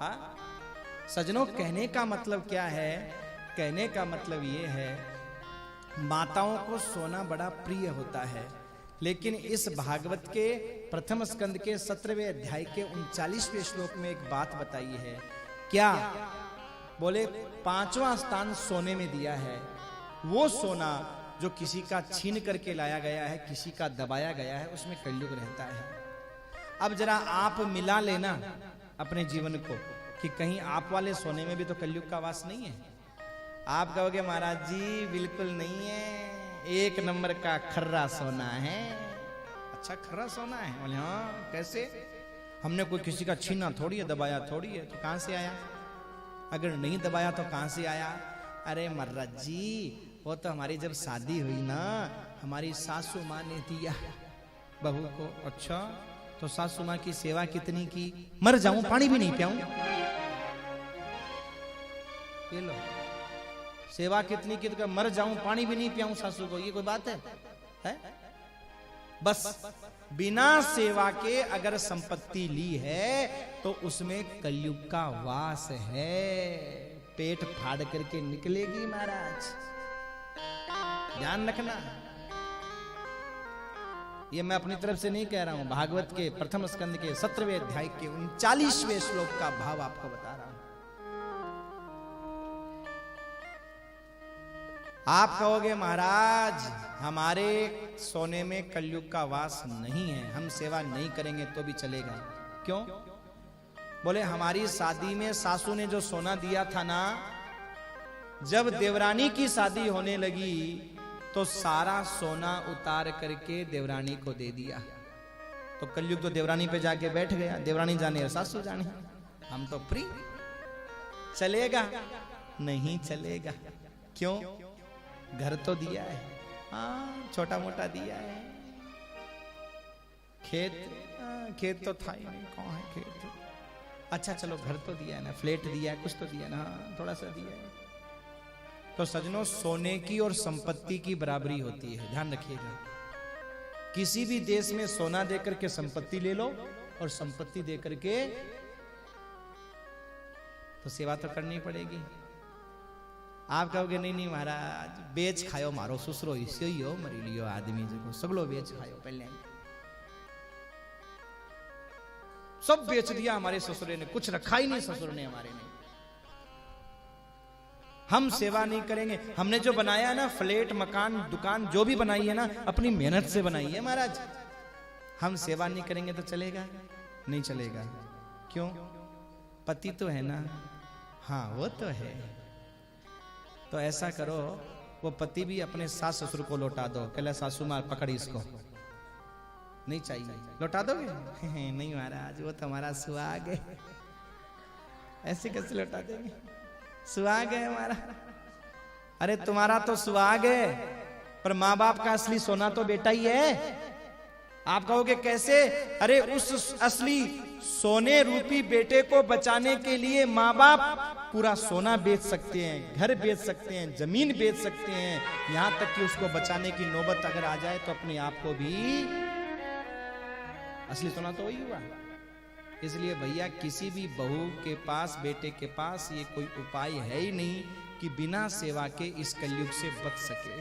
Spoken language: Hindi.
हाँ सजनों, कहने का मतलब क्या है? कहने का मतलब ये है, माताओं को सोना बड़ा प्रिय होता है, लेकिन इस भागवत के प्रथम स्कंद के 17वें अध्याय के 39वें श्लोक में एक बात बताई है। क्या? बोले 5वां स्थान सोने में दिया है। वो सोना जो किसी का छीन करके लाया गया है, किसी का दबाया गया है, उसमें कलयुग रहता है। अब जरा आप मिला लेना अपने जीवन को कि कहीं आप वाले सोने में भी तो कलयुग का वास नहीं है। आप कहोगे महाराज जी बिल्कुल नहीं है, 1 नंबर का खर्रा सोना है। अच्छा खर्रा सोना है? बोले हाँ। कैसे? हमने कोई किसी का छीना थोड़ी है, दबाया थोड़ी है, तो कहां से आया? अगर नहीं दबाया तो कहां से आया? अरे महाराज जी वो तो हमारी जब शादी हुई ना, हमारी सासू माँ ने दिया बहू को। अच्छा तो सासू माँ की सेवा कितनी की? मर जाऊं पानी भी नहीं पियाऊं। ये लो, सेवा कितनी की? तो मर जाऊं पानी भी नहीं पियाऊं सासू को। ये कोई बात है? बस बिना सेवा के अगर संपत्ति ली है तो उसमें कलयुग का वास है। पेट फाड़ करके निकलेगी महाराज, ध्यान रखना। ये मैं अपनी तरफ से नहीं कह रहा हूं, भागवत के प्रथम स्कंद के 17वें अध्याय के 39वें श्लोक का भाव आपको बता रहा हूं। आप कहोगे महाराज हमारे सोने में कलयुग का वास नहीं है, हम सेवा नहीं करेंगे तो भी चलेगा। क्यों? बोले हमारी शादी में सासू ने जो सोना दिया था ना, जब देवरानी की शादी होने लगी तो सारा सोना उतार करके देवरानी को दे दिया। तो कलयुग तो देवरानी पे जाके बैठ गया। देवरानी जाने और सासू जाने, हम तो फ्री। चलेगा? नहीं चलेगा। क्यों? घर तो दिया है, हाँ छोटा मोटा दिया है। खेत तो था ही नहीं, कौन है खेत? अच्छा चलो घर तो दिया है ना, फ्लैट दिया है, कुछ तो दिया ना, हाँ थोड़ा सा दिया है। तो सजनों सोने की और संपत्ति की बराबरी होती है, ध्यान रखिएगा। किसी भी देश में सोना देकर के संपत्ति ले लो और संपत्ति देकर के तो सेवा तो करनी पड़ेगी। आप कहोगे नहीं नहीं महाराज बेच खायो मारो ससुरो इसे ही हो मरी लियो आदमी जो सगलो बेच खायो। पहले सब बेच दिया हमारे ससुरे ने, कुछ रखा ही नहीं ससुर ने हमारे ने। हम सेवा नहीं करेंगे। हमने जो बनाया ना फ्लैट मकान दुकान जो भी बनाई है ना, अपनी मेहनत से बनाई है महाराज। हम सेवा नहीं करेंगे तो चलेगा? नहीं चलेगा। क्यों? पति तो है ना, हाँ वो तो है। तो ऐसा करो वो पति भी अपने सास ससुर को लौटा दो। कहला सासू माँ पकड़ी इसको, नहीं चाहिए, लौटा दोगे? नहीं महाराज वो तो हमारा सुहाग है। ऐसे कैसे लौटा देंगे? सुहाग है हमारा। अरे तुम्हारा तो सुहाग है, पर माँ बाप का असली सोना तो बेटा ही है। आप कहोगे कैसे? अरे उस असली सोने रूपी बेटे को बचाने के लिए माँ बाप पूरा सोना बेच सकते हैं, घर बेच सकते हैं, जमीन बेच सकते हैं, यहां तक कि उसको बचाने की नौबत अगर आ जाए तो अपने आप को भी असली सोना तो वही हुआ। इसलिए भैया किसी भी बहू के पास बेटे के पास ये कोई उपाय है ही नहीं कि बिना सेवा के इस कलयुग से बच सके।